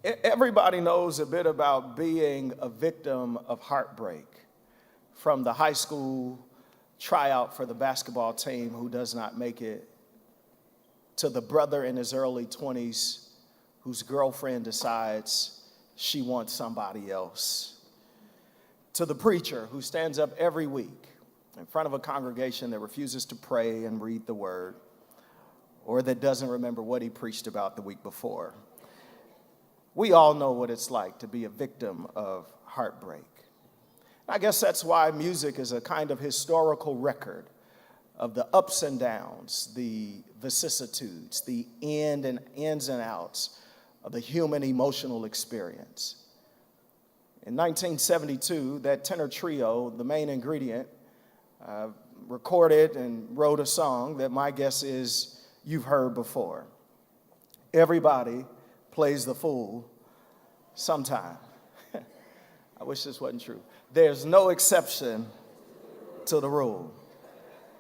Everybody knows a bit about being a victim of heartbreak, from the high school tryout for the basketball team who does not make it, to the brother in his early 20s whose girlfriend decides she wants somebody else, to the preacher who stands up every week in front of a congregation that refuses to pray and read the word, or that doesn't remember what he preached about the week before. We all know what it's like to be a victim of heartbreak. I guess that's why music is a kind of historical record of the ups and downs, the vicissitudes, the ins and outs of the human emotional experience. In 1972, that tenor trio, the main ingredient, recorded and wrote a song that my guess is you've heard before. Everybody plays the fool sometime. I wish this wasn't true. There's no exception to the rule.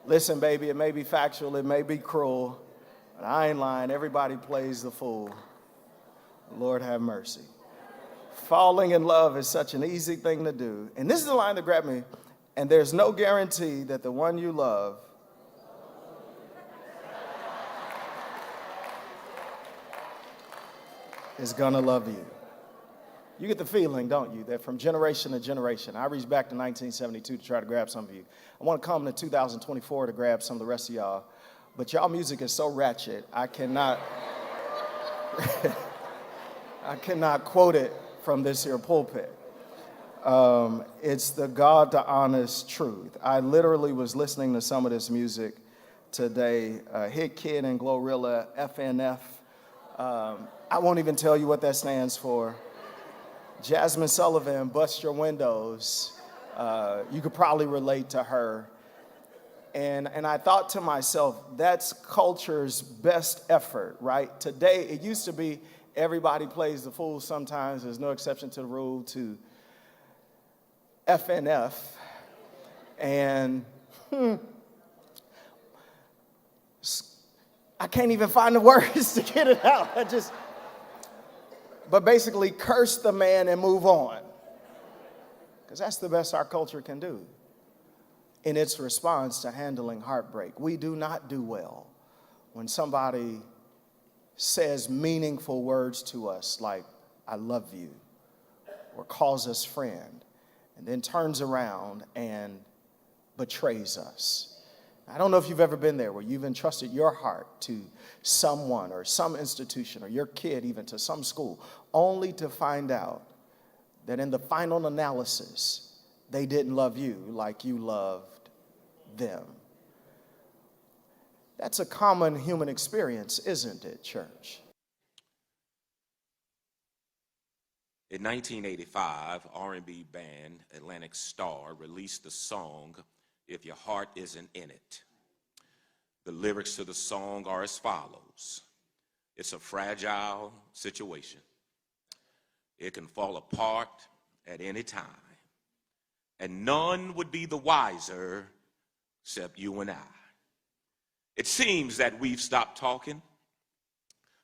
Listen, baby, it may be factual, it may be cruel, but I ain't lying. Everybody plays the fool. Lord have mercy. Falling in love is such an easy thing to do. And this is the line that grabbed me. And there's no guarantee that the one you love is gonna love you. You get the feeling, don't you, that from generation to generation, I reached back to 1972 to try to grab some of you. I want to come to 2024 to grab some of the rest of y'all, but y'all music is so ratchet, I cannot quote it from this here pulpit. It's the God to honest truth. I literally was listening to some of this music today. Hit Kid and Glorilla, FNF. I won't even tell you what that stands for. Jasmine Sullivan, Bust Your Windows. You could probably relate to her. And I thought to myself, that's culture's best effort, right? Today, it used to be everybody plays the fool sometimes. There's no exception to the rule, to FNF. And I can't even find the words to get it out. But basically, curse the man and move on. Because that's the best our culture can do in its response to handling heartbreak. We do not do well when somebody says meaningful words to us like, I love you, or calls us friend, and then turns around and betrays us. I don't know if you've ever been there where you've entrusted your heart to someone or some institution or your kid even to some school, only to find out that in the final analysis, they didn't love you like you loved them. That's a common human experience, isn't it, church? In 1985, R&B band Atlantic Starr released the song, If Your Heart Isn't In It. The lyrics to the song are as follows. It's a fragile situation. It can fall apart at any time, and none would be the wiser except you and I. It seems that we've stopped talking,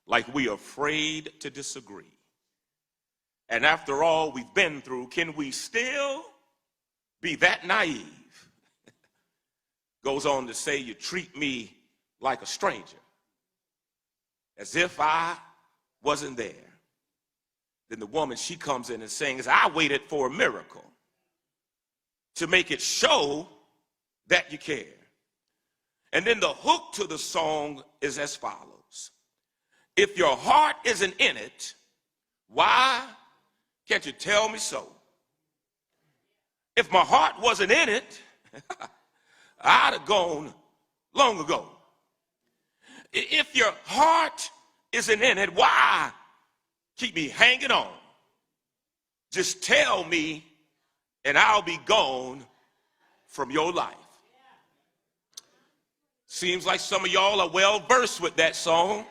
like we're afraid to disagree. And after all we've been through, can we still be that naive? Goes on to say, you treat me like a stranger, as if I wasn't there. Then the woman, she comes in and sings, I waited for a miracle to make it show that you care. And then the hook to the song is as follows. If your heart isn't in it, why can't you tell me so? If my heart wasn't in it, I'd have gone long ago. If your heart isn't in it, why keep me hanging on? Just tell me and I'll be gone from your life. Seems like some of y'all are well versed with that song.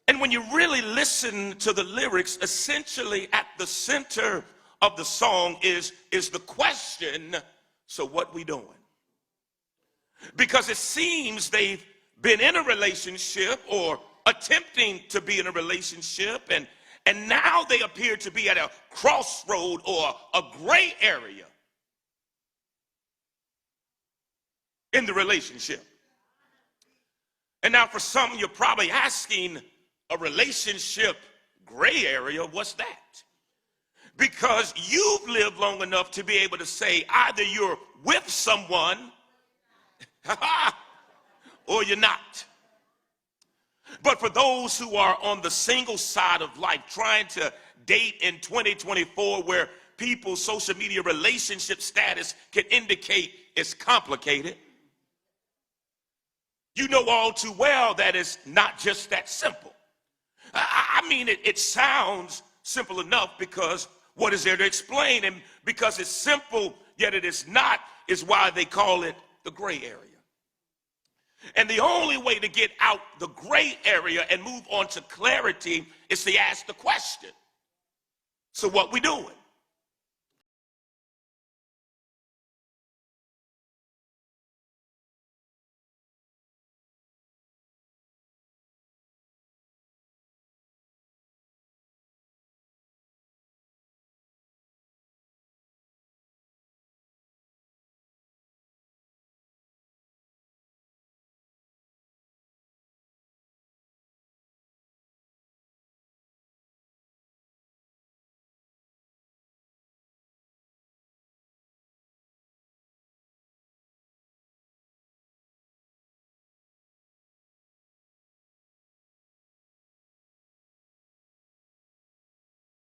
And when you really listen to the lyrics, essentially at the center of the song is the question, so what we doing? Because it seems they've been in a relationship or attempting to be in a relationship, and now they appear to be at a crossroad or a gray area in the relationship. And now for some, you're probably asking, a relationship gray area, what's that? Because you've lived long enough to be able to say either you're with someone or you're not. But for those who are on the single side of life, trying to date in 2024, where people's social media relationship status can indicate it's complicated, you know all too well that it's not just that simple. I mean, it sounds simple enough, because what is there to explain? And because it's simple, yet it is not, is why they call it the gray area. And the only way to get out the gray area and move on to clarity is to ask the question, so what we doing?